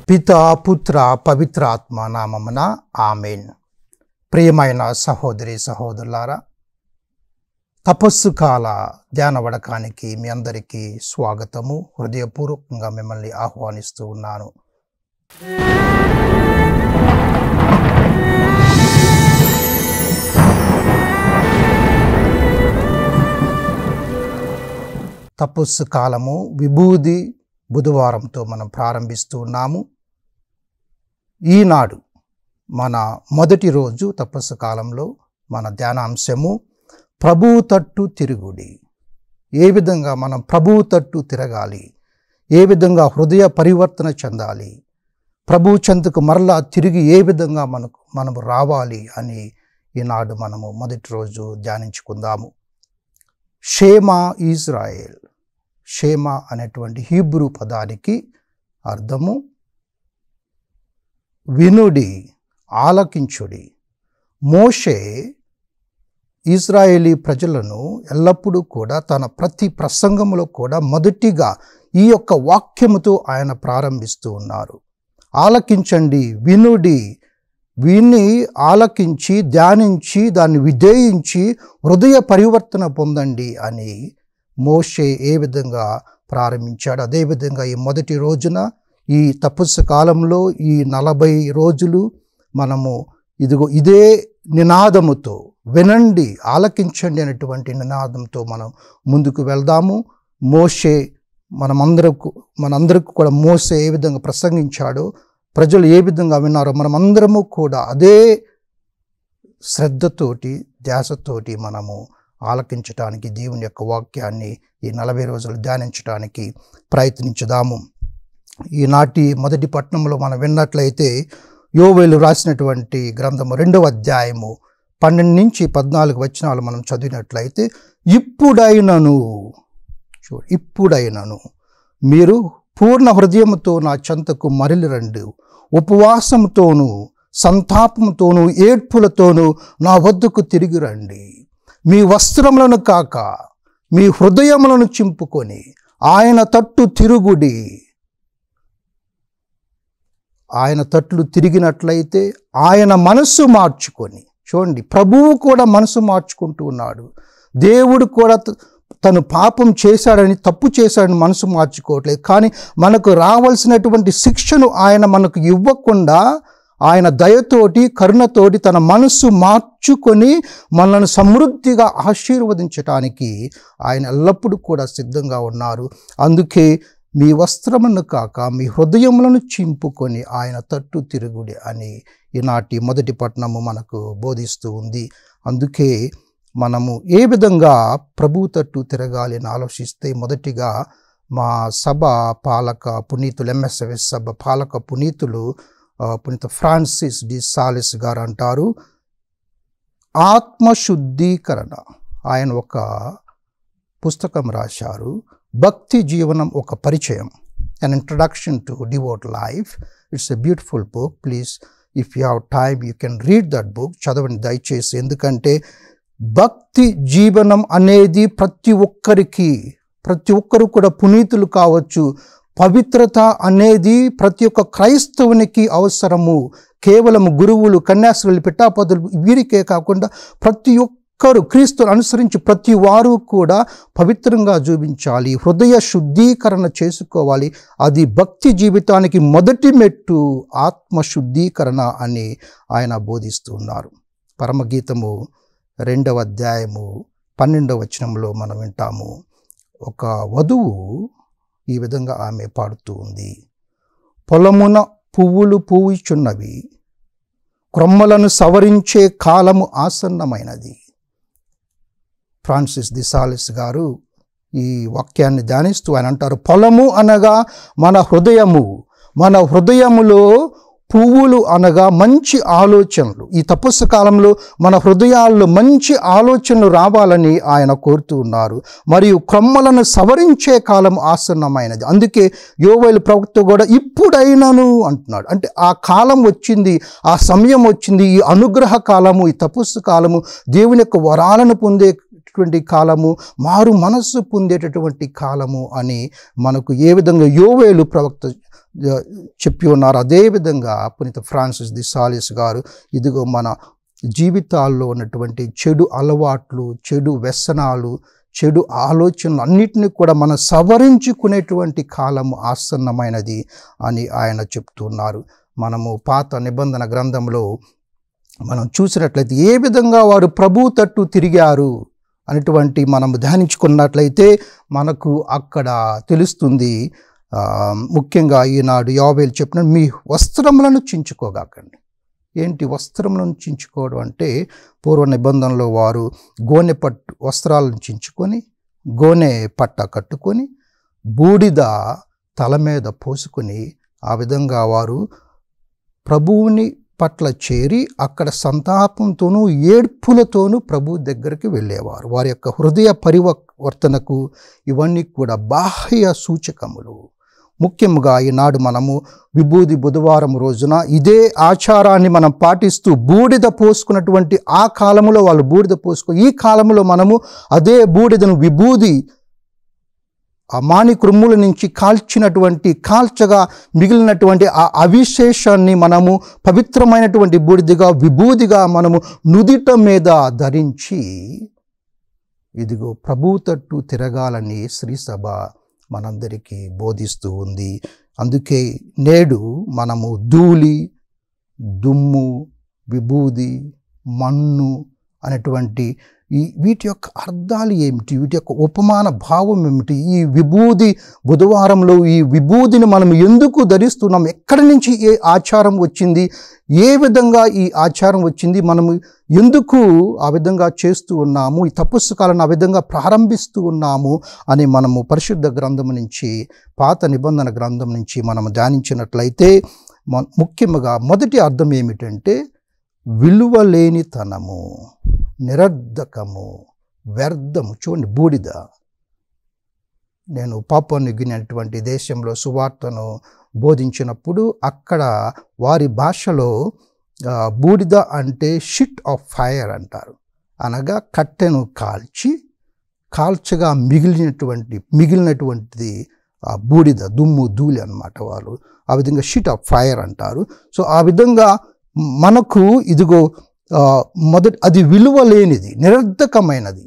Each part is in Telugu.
పితా పుత్ర పవిత్ర ఆత్మ నామమున ఆమేన్. ప్రియమైన సహోదరి సహోదరులారా, తపస్సు కాల ధ్యాన వడకానికి మీ అందరికీ స్వాగతము. హృదయపూర్వకంగా మిమ్మల్ని ఆహ్వానిస్తూ ఉన్నాను. తపస్సు కాలము విభూది బుధవారంతో మనం ప్రారంభిస్తూ ఉన్నాము. ఈనాడు మన మొదటి రోజు తపస్సు కాలంలో మన ధ్యానాంశము ప్రభువు తట్టు తిరుగుడి. ఏ విధంగా మనం ప్రభువు తట్టు తిరగాలి, ఏ విధంగా హృదయ పరివర్తన చెందాలి, ప్రభువు చెంతకు మరలా తిరిగి ఏ విధంగా మనము రావాలి అని ఈనాడు మనము మొదటి రోజు ధ్యానించుకుందాము. షేమా ఇజ్రాయేల్. షేమా అనేటువంటి హీబ్రూ పదానికి అర్థము వినుడి, ఆలకించుడి. మోషే ఇజ్రాయేలీ ప్రజలను ఎల్లప్పుడూ కూడా తన ప్రతి ప్రసంగంలో కూడా మొదటిగా ఈ యొక్క వాక్యముతో ఆయన ప్రారంభిస్తూ ఉన్నారు. ఆలకించండి, వినుడి, విని ఆలకించి ధ్యానించి దాన్ని విధేయించి హృదయ పరివర్తన పొందండి అని మోషే ఏ విధంగా ప్రారంభించాడు. అదేవిధంగా ఈ మొదటి రోజున ఈ తపస్సు కాలంలో ఈ 40 రోజులు మనము ఇదే నినాదముతో వినండి, ఆలకించండి నినాదంతో మనం ముందుకు వెళ్దాము. మోషే మనందరికి కూడా మోషే ఏ విధంగా ప్రసంగించాడో, ప్రజలు ఏ విధంగా విన్నారో మనమందరము కూడా అదే శ్రద్ధతోటి ధ్యాసతోటి మనము ఆలకించటానికి, దేవుని యొక్క వాక్యాన్ని ఈ 40 రోజులు ధ్యానించడానికి ప్రయత్నించుదాము. ఈనాటి మొదటి పట్టణంలో మనం విన్నట్లయితే యోవేలు రాసినటువంటి గ్రంథము 2వ అధ్యాయము 12 నుంచి 14 వచనాలు మనం చదివినట్లయితే, ఇప్పుడైనను మీరు పూర్ణ హృదయముతో నా చెంతకు మరలి రండి, ఉపవాసముతోనూ సంతాపముతోనూ ఏడ్పులతోనూ నా వద్దకు తిరిగి రండి. మీ వస్త్రములను కాక మీ హృదయములను చింపుకొని ఆయన తట్టు తిరుగుడి. ఆయన తట్లు తిరిగినట్లయితే ఆయన మనస్సు మార్చుకొని, చూడండి, ప్రభువు కూడా మనసు మార్చుకుంటూ ఉన్నాడు. దేవుడు కూడా తను పాపం చేశాడని, తప్పు చేశాడని మనసు మార్చుకోవట్లేదు. కానీ మనకు రావాల్సినటువంటి శిక్షను ఆయన మనకు ఇవ్వకుండా ఆయన దయతోటి కరుణతోటి తన మనస్సు మార్చుకొని మనల్ని సమృద్ధిగా ఆశీర్వదించటానికి ఆయన ఎల్లప్పుడూ కూడా సిద్ధంగా ఉన్నారు. అందుకే మీ వస్త్రములను కాక మీ హృదయములను చింపుకొని ఆయన తట్టు తిరుగుడి అని ఈనాటి మొదటి పట్టణము మనకు బోధిస్తూ ఉంది. అందుకే మనము ఏ విధంగా ప్రభువు తట్టు తిరగాలి అని ఆలోచిస్తే, మొదటిగా మా సభ పాలక పునీతులు, ఎంఎస్ఎస్ సభ పాలక పునీతులు పునీత ఫ్రాన్సిస్ డి సాలెస్ గారు అంటారు, ఆత్మశుద్ధీకరణ. ఆయన ఒక పుస్తకం రాశారు, భక్తి జీవనం ఒక పరిచయం, an introduction to devout life. It's a beautiful book. Please, if you have time, you can read that book. చదవండి దయచేసి. ఎందుకంటే భక్తి జీవనం అనేది ప్రతి ఒక్కరు కూడా పునీతులు కావచ్చు. పవిత్రత అనేది ప్రతి ఒక్క క్రైస్తవునికి అవసరము. కేవలం గురువులు, కన్యాశ్రీలు, పిఠాపదులు వీరికే కాకుండా ప్రతి ఒక్కరు క్రీస్తును అనుసరించి ప్రతి వారు కూడా పవిత్రంగా జీవించాలి, హృదయ శుద్ధీకరణ చేసుకోవాలి. అది భక్తి జీవితానికి మొదటి మెట్టు, ఆత్మశుద్ధీకరణ అని ఆయన బోధిస్తూ ఉన్నారు. పరమగీతము 2వ అధ్యాయము 12వ వచనంలో మనం వింటాము, ఒక వధువు ఈ విధంగా ఆమె పాడుతూ ఉంది, పొలమున పువ్వులు పూయిచున్నవి, క్రొమ్మలను సవరించే కాలము ఆసన్నమైనది. ఫ్రాన్సిస్ డి సాలెస్ గారు ఈ వాక్యాన్ని ధ్యానిస్తూ ఆయన అంటారు, పొలము అనగా మన హృదయములో పువ్వులు అనగా మంచి ఆలోచనలు. ఈ తపస్సు కాలంలో మన హృదయాల్లో మంచి ఆలోచనలు రావాలని ఆయన కోరుతూ ఉన్నారు. మరియు క్రొమ్మలను సవరించే కాలం ఆసన్నమైనది. అందుకే యోవేలు ప్రవక్త కూడా ఇప్పుడైనను అంటున్నాడు. అంటే ఆ కాలం వచ్చింది, ఆ సమయం వచ్చింది. ఈ అనుగ్రహ కాలము, ఈ తపస్సు కాలము, దేవుని యొక్క వరాలను పొందేటువంటి కాలము, మారు మనస్సు పొందేటటువంటి కాలము అని మనకు ఏ విధంగా యోవేలు ప్రవక్త చెప్పి ఉన్నారు. అదేవిధంగా పునీత ఫ్రాన్సిస్ ది సాలిస్ గారు ఇదిగో మన జీవితాల్లో ఉన్నటువంటి చెడు అలవాట్లు, చెడు వ్యసనాలు, చెడు ఆలోచనలు అన్నిటినీ కూడా మనం సవరించుకునేటువంటి కాలము ఆసన్నమైనది అని ఆయన చెప్తున్నారు. మనము పాత నిబంధన గ్రంథంలో మనం చూసినట్లయితే ఏ విధంగా వారు ప్రభు తట్టు తిరిగారు అనేటువంటి మనం ధ్యానించుకున్నట్లయితే మనకు అక్కడ తెలుస్తుంది. ముఖ్యంగా ఈనాడు యోవేలు చెప్పిన మీ వస్త్రములను చించుకోగాకండి. ఏంటి వస్త్రములను చించుకోవడం అంటే, పూర్వ నిబంధనలో వారు గోనె పట్టు వస్త్రాలను చించుకొని గోనె పట్ట కట్టుకొని బూడిద తల మీద పోసుకొని ఆ విధంగా వారు ప్రభువుని పట్ల చేరి అక్కడ సంతాపంతోనూ ఏడ్పులతోనూ ప్రభు దగ్గరికి వెళ్ళేవారు. వారి యొక్క హృదయ పరివర్తనకు ఇవన్నీ కూడా బాహ్య సూచకములు. ముఖ్యంగా ఈనాడు మనము విభూది బుధవారం రోజున ఇదే ఆచారాన్ని మనం పాటిస్తూ బూడిద పోసుకున్నటువంటి ఆ కాలంలో వాళ్ళు బూడిద పోసుకొని ఈ కాలంలో మనము అదే బూడిదను విభూది ఆ మాని క్రొమ్ముల నుంచి కాల్చగా మిగిలినటువంటి ఆ అవిశేషాన్ని మనము పవిత్రమైనటువంటి బూడిదిగా విభూదిగా మనము నుదిట మీద ధరించి ఇదిగో ప్రభు తట్టు తిరగాలని శ్రీసభ మనందరికీ బోధిస్తూ ఉంది. అందుకే నేడు మనము ధూళి, దుమ్ము, విభూది, మన్ను అనేటువంటి వీటి యొక్క అర్థాలు ఏమిటి, వీటి యొక్క ఉపమాన భావం ఏమిటి, ఈ విభూది బుధవారంలో ఈ విభూదిని మనం ఎందుకు ధరిస్తున్నాం, ఎక్కడి నుంచి ఏ ఆచారం వచ్చింది, ఏ విధంగా ఈ ఆచారం వచ్చింది, మనము ఎందుకు ఆ విధంగా చేస్తూ ఉన్నాము, ఈ తపస్సు కాలను ఆ విధంగా ప్రారంభిస్తూ ఉన్నాము అని మనము పరిశుద్ధ గ్రంథం నుంచి పాత నిబంధన గ్రంథం నుంచి మనము ధ్యానించినట్లయితే ముఖ్యంగా మొదటి అర్థం ఏమిటంటే విలువలేనితనము, నిరర్ధకము, వ్యర్థము. చూడండి, బూడిద. నేను పాపువా న్యూగిని అనేటువంటి దేశంలో సువార్తను బోధించినప్పుడు అక్కడ వారి భాషలో బూడిద అంటే షిట్ ఆఫ్ ఫైర్ అంటారు. అనగా కట్టెను కాల్చగా మిగిలినటువంటిది ఆ బూడిద, దుమ్ము, ధూళి అన్నమాట. వాళ్ళు ఆ విధంగా షిట్ ఆఫ్ ఫైర్ అంటారు. సో ఆ విధంగా మనకు ఇదిగో అది విలువ లేనిది, నిరర్ధకమైనది,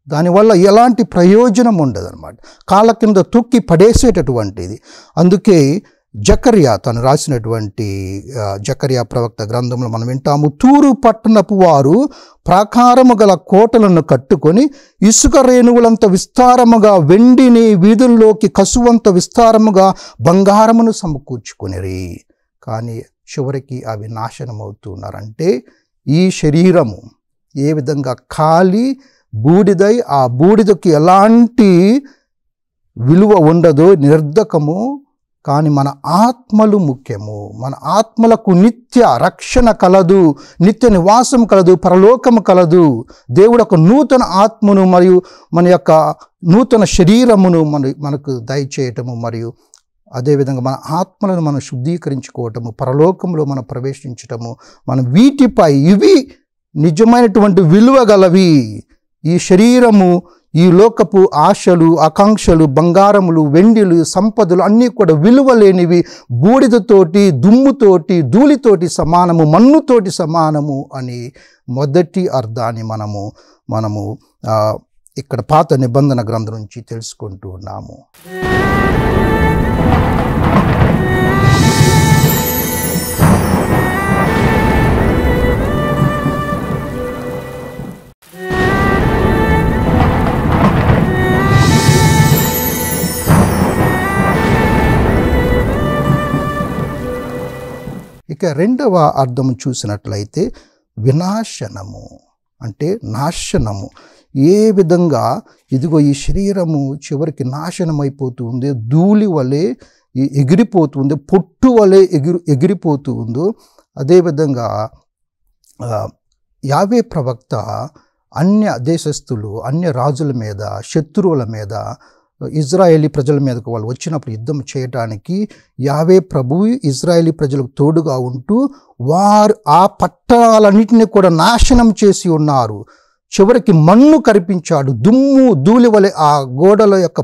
దానివల్ల ఎలాంటి ప్రయోజనం ఉండదు అన్నమాట. కాళ్ళ కింద తొక్కి పడేసేటటువంటిది. అందుకే జకర్యా తను రాసినటువంటి జకర్యా ప్రవక్త గ్రంథంలో మనం వింటాము, తూరు పట్టణపు వారు ప్రాకారము గల కోటలను కట్టుకొని ఇసుక రేణువులంత విస్తారముగా వెండిని, వీధుల్లోకి కసువంత విస్తారముగా బంగారమును సమకూర్చుకొనిరి, కానీ చివరికి అవి నాశనమవుతున్నారంటే ఈ శరీరము ఏ విధంగా కాలి బూడిదై ఆ బూడిదకి ఎలాంటి విలువ ఉండదో, నిర్ధకము. కానీ మన ఆత్మలు ముఖ్యము. మన ఆత్మలకు నిత్య రక్షణ కలదు, నిత్య నివాసం కలదు, పరలోకము కలదు. దేవుడు ఒక నూతన ఆత్మను మరియు మన యొక్క నూతన శరీరమును మనకు దయచేయటము, మరియు అదేవిధంగా మన ఆత్మలను మనం శుద్ధీకరించుకోవటము, పరలోకంలో మనం ప్రవేశించటము, మనం వీటిపై ఇవి నిజమైనటువంటి విలువ గలవి. ఈ శరీరము, ఈ లోకపు ఆశలు, ఆకాంక్షలు, బంగారములు, వెండిలు, సంపదలు అన్నీ కూడా విలువ లేనివి, బూడిదతోటి, దుమ్ముతోటి, ధూళితోటి సమానము, మన్నుతోటి సమానము అని మొదటి అర్థాన్ని మనము ఇక్కడ పాత నిబంధన గ్రంథం నుంచి తెలుసుకుంటూ ఉన్నాము. ఇక రెండవ అర్థం చూసినట్లయితే వినాశనము అంటే నాశనము. ఏ విధంగా ఇదిగో ఈ శరీరము చివరికి నాశనం అయిపోతూ ఉంది, ధూళి వలె ఎగిరిపోతుంది, పొట్టు వలె ఎగిరిపోతూ ఉందో, అదేవిధంగా యావే ప్రవక్త అన్య దేశస్థులు, అన్య రాజుల మీద, శత్రువుల మీద, ఇజ్రాయేలీ ప్రజల మీదకు వాళ్ళు వచ్చినప్పుడు యుద్ధం చేయటానికి యావే ప్రభువు ఇజ్రాయేలీ ప్రజలకు తోడుగా ఉంటూ వారు ఆ పట్టణాలన్నింటినీ కూడా నాశనం చేసి ఉన్నారు. చివరికి మన్ను కరిపించాడు. దుమ్ము ధూళి వలె ఆ గోడల యొక్క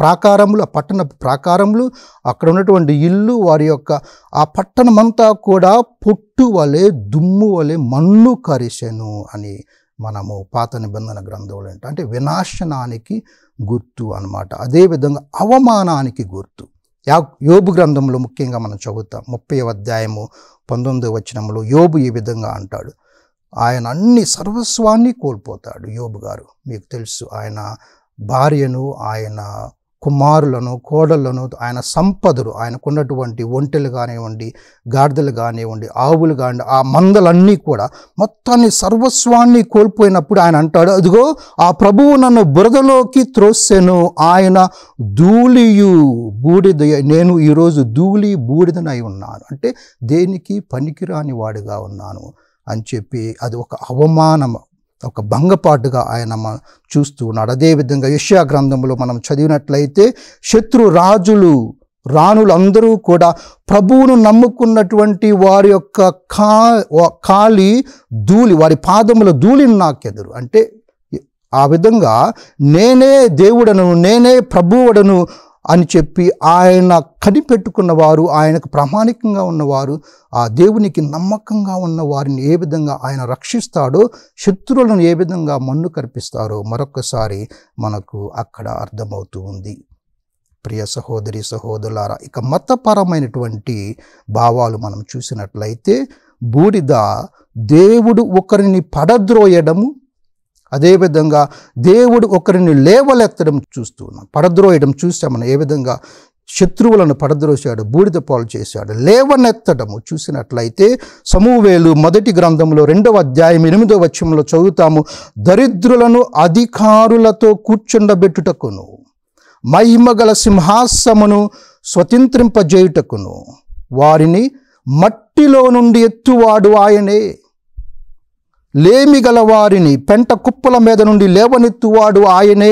ప్రాకారములు, ఆ పట్టణపు ప్రాకారములు, అక్కడ ఉన్నటువంటి ఇల్లు, వారి యొక్క ఆ పట్టణమంతా కూడా పొట్టు వలె దుమ్ము వలె మన్ను కరిసెను అని మనము పాత నిబంధన గ్రంథంలో అంటే వినాశనానికి గుర్తు అన్నమాట. అదేవిధంగా అవమానానికి గుర్తు. యోబు గ్రంథంలో ముఖ్యంగా మనం చదువుతాం. 30వ అధ్యాయము 19వ వచనంలో యోబు ఈ విధంగా అంటాడు. ఆయన అన్ని సర్వస్వాన్ని కోల్పోతాడు. యోబు గారు మీకు తెలుసు, ఆయన భార్యను, ఆయన కుమారులను, కోడళ్లను, ఆయన సంపదలు, ఆయనకున్నటువంటి ఒంటెలు కానివ్వండి, గాడిదలు కానివ్వండి, ఆవులు కానివ్వండి, ఆ మందలన్నీ కూడా మొత్తాన్ని సర్వస్వాన్ని కోల్పోయినప్పుడు ఆయన అంటాడు, అదిగో ఆ ప్రభువు నన్ను బురదలోకి త్రోసెను, ఆయన ధూళియు బూడిద, నేను ఈరోజు ధూళి బూడిదనై ఉన్నాను, అంటే దేనికి పనికిరాని వాడిగా ఉన్నాను అని చెప్పి అది ఒక అవమానం, ఒక భంగపాటుగా ఆయన చూస్తూ ఉన్నాడు. అదేవిధంగా యెషయా గ్రంథంలో మనం చదివినట్లయితే శత్రు రాణులు అందరూ కూడా ప్రభువును నమ్ముకున్నటువంటి వారి యొక్క కాలి ధూళి, వారి పాదముల ధూళిని నాకెదురు, అంటే ఆ విధంగా నేనే దేవుడను, నేనే ప్రభువుడను అని చెప్పి ఆయన కనిపెట్టుకున్నవారు, ఆయనకు ప్రామాణికంగా ఉన్నవారు, ఆ దేవునికి నమ్మకంగా ఉన్న వారిని ఏ విధంగా ఆయన రక్షిస్తాడో, శత్రువులను ఏ విధంగా మన్ను కల్పిస్తారో మరొకసారి మనకు అక్కడ అర్థమవుతూ ఉంది. ప్రియ సహోదరి సహోదరులారా, ఇక మతపరమైనటువంటి భావాలు మనం చూసినట్లయితే బూడిద దేవుడు ఒకరిని పడద్రోయడము, అదేవిధంగా దేవుడు ఒకరిని లేవలెత్తడం చూస్తూ ఉన్నాం. పడద్రోయడం చూస్తే మనం ఏ విధంగా శత్రువులను పడద్రోశాడు, బూడిద పాలు చేశాడు. లేవనెత్తడము చూసినట్లయితే సమూవేలు మొదటి గ్రంథంలో 2వ అధ్యాయం 8వ వచనంలో చదువుతాము, దరిద్రులను అధికారులతో కూర్చుండబెట్టుటకును, మహిమగల సింహాసమును స్వతంత్రింపజేయుటకును వారిని మట్టిలో నుండి ఎత్తువాడు ఆయనే, లేమి గల వారిని పెంట కుప్పల మీద నుండి లేవనెత్తువాడు ఆయనే,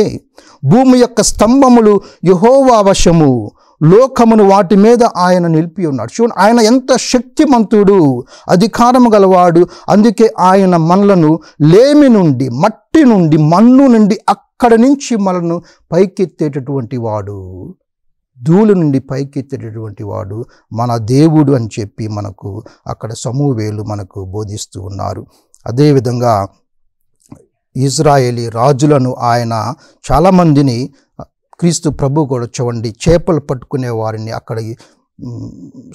భూమి యొక్క స్తంభములు యెహోవా వశము, లోకమును వాటి మీద ఆయన నిలిపి ఉన్నాడు. చూడండి, ఆయన ఎంత శక్తిమంతుడు, అధికారము గలవాడు. అందుకే ఆయన మనలను లేమి నుండి, మట్టి నుండి, మన్ను నుండి, అక్కడ నుంచి మనను పైకెత్తేటటువంటి వాడు, ధూళి నుండి పైకెత్తేటటువంటి వాడు మన దేవుడు అని చెప్పి మనకు అక్కడ సమూవేలు మనకు బోధిస్తూ ఉన్నారు. అదేవిధంగా ఇజ్రాయేలీ రాజులను ఆయన చాలామందిని, క్రీస్తు ప్రభు కూడా చూడండి, చేపలు పట్టుకునే వారిని అక్కడ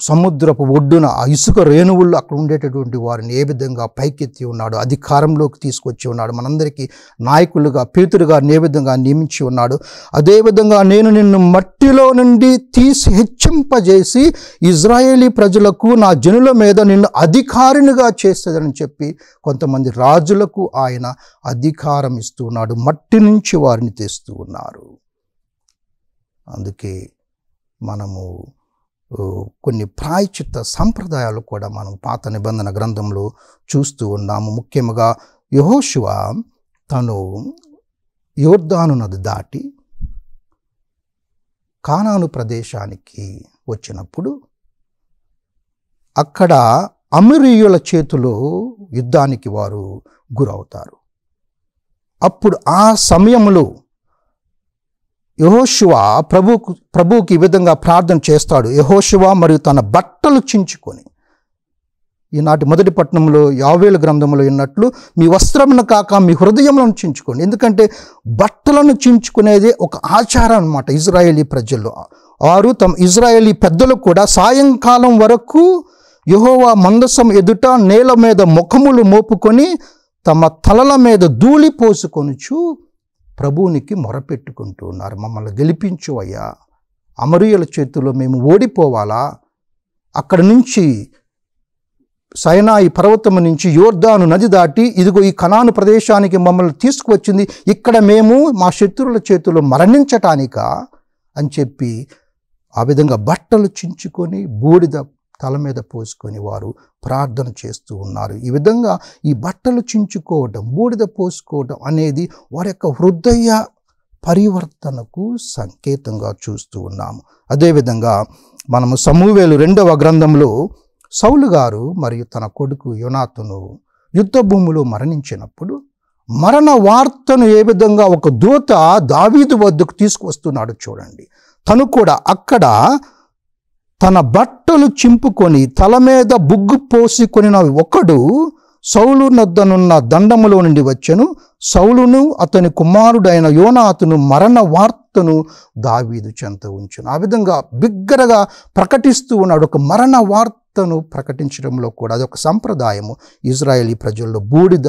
సముద్రపు ఒడ్డున ఆ ఇసుక రేణువుల్లో అక్కడ ఉండేటటువంటి వారిని ఏ విధంగా పైకెత్తి ఉన్నాడు, అధికారంలోకి తీసుకొచ్చి ఉన్నాడు, మనందరికీ నాయకులుగా పేతురు గారిని ఏ విధంగా నియమించి ఉన్నాడు. అదేవిధంగా నేను నిన్ను మట్టిలో నుండి తీసి హెచ్చింపజేసి ఇజ్రాయేలీ ప్రజలకు, నా జనుల మీద నిన్ను అధికారినిగా చేసేదని చెప్పి కొంతమంది రాజులకు ఆయన అధికారం ఇస్తూ ఉన్నాడు. మట్టి నుంచి వారిని తెస్తూ ఉన్నారు. అందుకే మనము కొన్ని ప్రాయశ్చిత్త సంప్రదాయాలు కూడా మనం పాత నిబంధన గ్రంథంలో చూస్తూ ఉన్నాము. ముఖ్యంగా యెహోషువ తను యోర్దాను నది దాటి కానాను ప్రదేశానికి వచ్చినప్పుడు అక్కడ అమోరీయుల చేతిలో యుద్ధానికి వారు గురవుతారు. అప్పుడు ఆ సమయంలో యెహోషువ ప్రభువుకి ఈ విధంగా ప్రార్థన చేస్తాడు. యెహోషువ మరియు తన బట్టలు చించుకొని, ఈనాటి మొదటి పట్టణంలో యావేలు గ్రంథంలో ఉన్నట్లు, మీ వస్త్రమును కాక మీ హృదయములను చించుకోండి. ఎందుకంటే బట్టలను చించుకునేదే ఒక ఆచారం అన్నమాట ఇజ్రాయేలీ ప్రజల్లో. వారు తమ ఇజ్రాయేలీ పెద్దలు కూడా సాయంకాలం వరకు యెహోవా మందసం ఎదుట నేల మీద ముఖములు మోపుకొని తమ తలల మీద ధూళి పోసుకొనుచు ప్రభువునికి మొరపెట్టుకుంటూ ఉన్నారు. మమ్మల్ని గెలిపించు అయ్యా, అమోరీయుల చేతుల్లో మేము ఓడిపోవాలా, అక్కడి నుంచి సైనాయి పర్వతము నుంచి యోర్దాను నది దాటి ఇదిగో ఈ కనాను ప్రదేశానికి మమ్మల్ని తీసుకువచ్చింది, ఇక్కడ మేము మా శత్రువుల చేతుల్లో మరణించటానికా అని చెప్పి ఆ విధంగా బట్టలు చించుకొని బూడిద తల మీద పోసుకొని వారు ప్రార్థన చేస్తూ ఉన్నారు. ఈ విధంగా ఈ బట్టలు చించుకోవడం, బూడిద పోసుకోవడం అనేది వారి యొక్క హృదయ పరివర్తనకు సంకేతంగా చూస్తూ ఉన్నాము. అదేవిధంగా మనము సమూవేలు 2వ గ్రంథంలో సౌలు గారు మరియు తన కొడుకు యోనాతాను యుద్ధ భూమిలో మరణించినప్పుడు మరణ వార్తను ఏ విధంగా ఒక దూత దావీదు వద్దకు తీసుకువస్తున్నాడు చూడండి. తను కూడా అక్కడ తన బట్టలు చింపుకొని తల మీద బుగ్గు పోసుకొనిన ఒకడు సౌలు నొద్దనున్న దండములో నుండి వచ్చెను. సౌలును అతని కుమారుడైన యోనాతును మరణ వార్తను దావీదు చెంత ఉంచును. ఆ విధంగా బిగ్గరగా ప్రకటిస్తూ ఉన్నాడు. ఒక మరణ వార్తను ప్రకటించడంలో కూడా అదొక సంప్రదాయము ఇజ్రాయేలీ ప్రజల్లో, బూడిద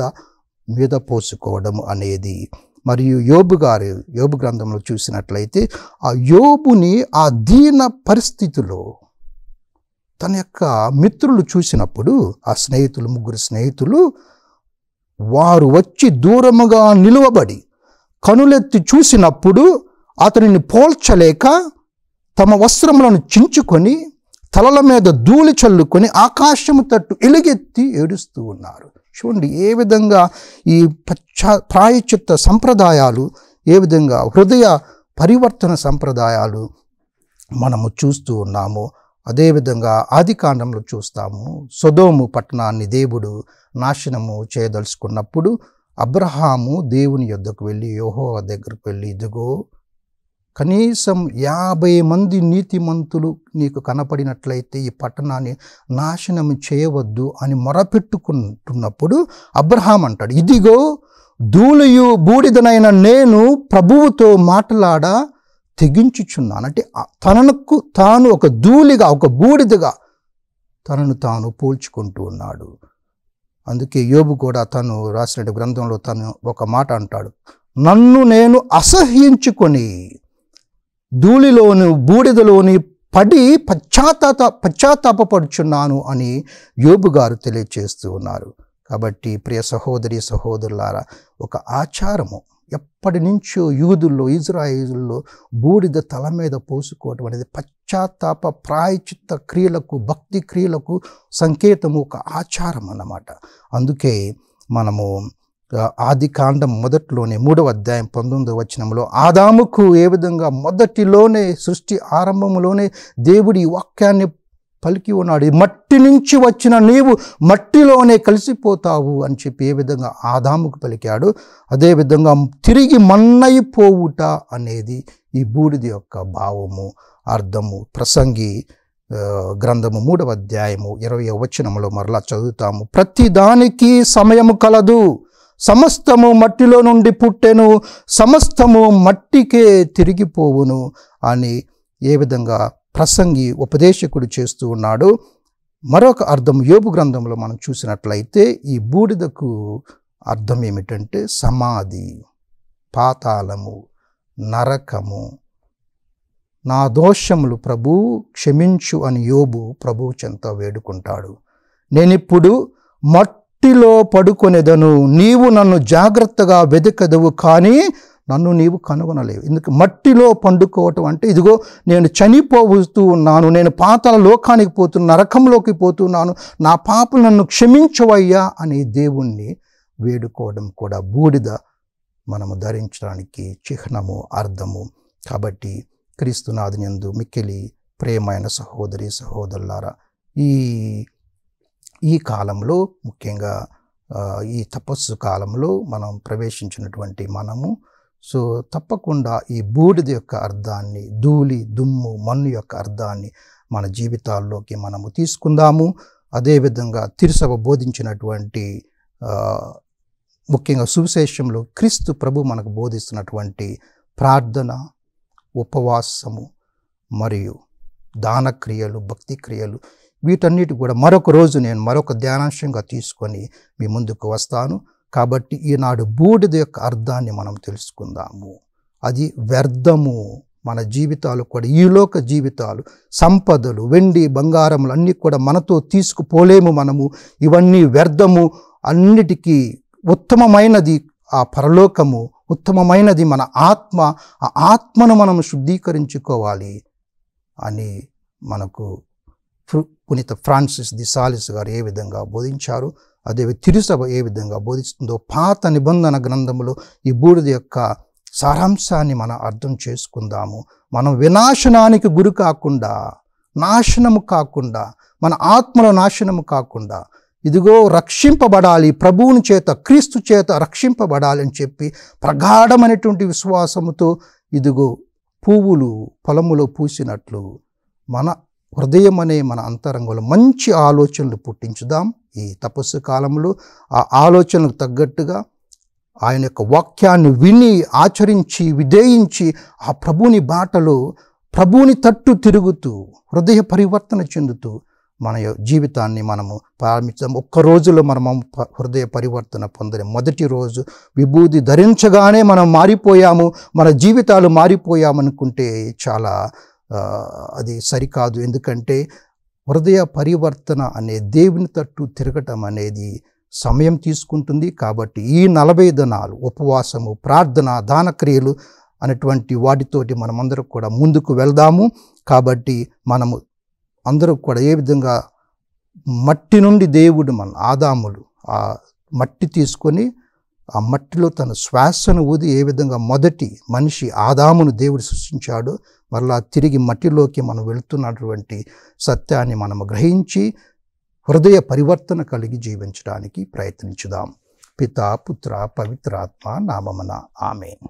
మీద పోసుకోవడం అనేది. మరియు యోబు గ్రంథంలో చూసినట్లయితే ఆ యోబుని ఆ దీన పరిస్థితిలో తన యొక్క మిత్రులు చూసినప్పుడు, ఆ స్నేహితులు, 3 స్నేహితులు, వారు వచ్చి దూరముగా నిలువబడి కనులెత్తి చూసినప్పుడు అతనిని పోల్చలేక తమ వస్త్రములను చించుకొని తలల మీద ధూళి చల్లుకొని ఆకాశము తట్టు ఎలుగెత్తి ఏడుస్తూ ఉన్నారు. చూడండి ఏ విధంగా ఈ ప్రాయశ్చిత్త సంప్రదాయాలు, ఏ విధంగా హృదయ పరివర్తన సంప్రదాయాలు మనము చూస్తూ ఉన్నాము. అదేవిధంగా ఆదికాండంలో చూస్తాము, సొదోము పట్టణాన్ని దేవుడు నాశనము చేయదలుచుకున్నప్పుడు అబ్రహాము దేవుని యొద్దకు వెళ్ళి, యెహోవా దగ్గరకు వెళ్ళి, ఇదిగో కనీసం 50 మంది నీతిమంతులు నీకు కనపడినట్లయితే ఈ పట్టణాన్ని నాశనం చేయవద్దు అని మొరపెట్టుకుంటున్నప్పుడు అబ్రహాం అంటాడు, ఇదిగో ధూళియు బూడిదనైన నేను ప్రభువుతో మాట్లాడ తెగించుచున్నాను. అంటే తనకు తాను ఒక ధూళిగా, ఒక బూడిదగా తనను తాను పోల్చుకుంటూ ఉన్నాడు. అందుకే యోబు కూడా తను రాసిన గ్రంథంలో తను ఒక మాట అంటాడు, నన్ను నేను అసహ్యించుకొని ధూళిలోని బూడిదలోని పడి పశ్చాత్తాపపడుచున్నాను అని యోబు గారు తెలియచేస్తూ ఉన్నారు. కాబట్టి ప్రియ సహోదరి సహోదరులారా, ఒక ఆచారము ఎప్పటి నుంచో యూదుల్లో, ఇజ్రాయేలుల్లో బూడిద తల మీద పోసుకోవటం అనేది పశ్చాత్తాప ప్రాయశ్చిత్త క్రియలకు, భక్తి క్రియలకు సంకేతము, ఒక ఆచారం అన్నమాట. అందుకే మనము ఆదికాండం మొదట్లోనే 3వ అధ్యాయం 19వ వచనంలో ఆదాముకు ఏ విధంగా మొదటిలోనే, సృష్టి ఆరంభంలోనే దేవుడి వాక్యాన్ని పలికి ఉన్నాడు, మట్టి నుంచి వచ్చిన నీవు మట్టిలోనే కలిసిపోతావు అని చెప్పి ఏ విధంగా ఆదాముకు పలికాడు, అదేవిధంగా తిరిగి మన్నైపోవుట అనేది ఈ బూడిద యొక్క భావము, అర్థము. ప్రసంగి గ్రంథము 3వ అధ్యాయము 20వ వచనములో మరలా చదువుతాము, ప్రతి దానికి సమయము కలదు, సమస్తము మట్టిలో నుండి పుట్టెను, సమస్తము మట్టికే తిరిగిపోవును అని ఏ విధంగా ప్రసంగి ఉపదేశకుడు చేస్తూ ఉన్నాడు. మరొక అర్థం యోబు గ్రంథంలో మనం చూసినట్లయితే ఈ బూడిదకు అర్థం ఏమిటంటే సమాధి, పాతాళము, నరకము. నా దోషములు ప్రభు క్షమించు అని యోబు ప్రభు చెంత వేడుకుంటాడు. నేనిప్పుడు మట్టిలో పడుకొనేదను, నీవు నన్ను జాగ్రత్తగా వెదకదవు, కానీ నన్ను నీవు కనుగొనలేవు. ఎందుకు మట్టిలో పండుకోవటం అంటే, ఇదిగో నేను చనిపోతూ ఉన్నాను, నేను పాతాళ లోకానికి పోతున్నాను, నరకంలోకి పోతున్నాను, నా పాపలు నన్ను క్షమించవయ్యా అని దేవుణ్ణి వేడుకోవడం కూడా బూడిద మనము ధరించడానికి చిహ్నము, అర్థము. కాబట్టి క్రీస్తునాథునియందు మిక్కిలి ప్రియమైన సహోదరి సహోదరులారా, ఈ కాలంలో, ముఖ్యంగా ఈ తపస్సు కాలంలో మనం ప్రవేశించినటువంటి మనము తప్పకుండా ఈ బూడిద యొక్క అర్థాన్ని, ధూళి, దుమ్ము, మన్ను యొక్క అర్థాన్ని మన జీవితాల్లోకి మనము తీసుకుందాము. అదేవిధంగా తిరుసభ బోధించినటువంటి, ముఖ్యంగా సువిశేషంలో క్రీస్తు ప్రభు మనకు బోధిస్తున్నటువంటి ప్రార్థన, ఉపవాసము మరియు దాన క్రియలు, భక్తి క్రియలు, వీటన్నిటి కూడా మరొక రోజు నేను మరొక ధ్యానాంశంగా తీసుకొని మీ ముందుకు వస్తాను. కాబట్టి ఈనాడు బూడిద యొక్క అర్థాన్ని మనం తెలుసుకుందాము. అది వ్యర్థము. మన జీవితాలు కూడా, ఈలోక జీవితాలు, సంపదలు, వెండి బంగారములు అన్నీ కూడా మనతో తీసుకుపోలేము మనము. ఇవన్నీ వ్యర్థము. అన్నిటికీ ఉత్తమమైనది ఆ పరలోకము, ఉత్తమమైనది మన ఆత్మ. ఆ ఆత్మను మనం శుద్ధీకరించుకోవాలి అని మనకు పునీత ఫ్రాన్సిస్ ది సాలిస్ గారు ఏ విధంగా బోధించారు, అదే తిరుసభ ఏ విధంగా బోధిస్తుందో పాత నిబంధన గ్రంథంలో ఈ బూడిద యొక్క సారాంశాన్ని మనం అర్థం చేసుకుందాము. మనం వినాశనానికి గురి కాకుండా, నాశనము కాకుండా, మన ఆత్మలో నాశనము కాకుండా ఇదిగో రక్షింపబడాలి, ప్రభువుని చేత క్రీస్తు చేత రక్షింపబడాలి అని చెప్పి ప్రగాఢమైనటువంటి విశ్వాసముతో ఇదిగో పువ్వులు పొలములో పూసినట్లు మన హృదయం అనే మన అంతరంగంలో మంచి ఆలోచనలు పుట్టించుదాం. ఈ తపస్సు కాలంలో ఆ ఆలోచనలకు తగ్గట్టుగా ఆయన యొక్క వాక్యాన్ని విని ఆచరించి విధేయించి ఆ ప్రభుని బాటలో ప్రభుని తట్టు తిరుగుతూ హృదయ పరివర్తన చెందుతూ మన జీవితాన్ని మనము ప్రారంభించాం. ఒక్క రోజులో మనము హృదయ పరివర్తన పొందని మొదటి రోజు విభూది ధరించగానే మనం మారిపోయాము, మన జీవితాలు మారిపోయామనుకుంటే చాలా అది సరికాదు. ఎందుకంటే హృదయ పరివర్తన అనే దేవుని తట్టు తిరగటం అనేది సమయం తీసుకుంటుంది. కాబట్టి ఈ 40 దినాలు ఉపవాసము, ప్రార్థన, దానక్రియలు అనేటువంటి వాటితోటి మనమందరం కూడా ముందుకు వెళ్దాము. కాబట్టి మనము అందరూ కూడా ఏ విధంగా మట్టి నుండి దేవుడు మన ఆదాములు ఆ మట్టి తీసుకొని ఆ మట్టిలో తన శ్వాసను ఊది ఏ విధంగా మొదటి మనిషి ఆదామును దేవుడు సృష్టించాడో మరలా తిరిగి మట్టిలోకి మనం వెళుతున్నటువంటి సత్యాన్ని మనము గ్రహించి హృదయ పరివర్తన కలిగి జీవించడానికి ప్రయత్నించుదాం. పితా, పుత్ర, పవిత్రాత్మ నామమున ఆమేన్.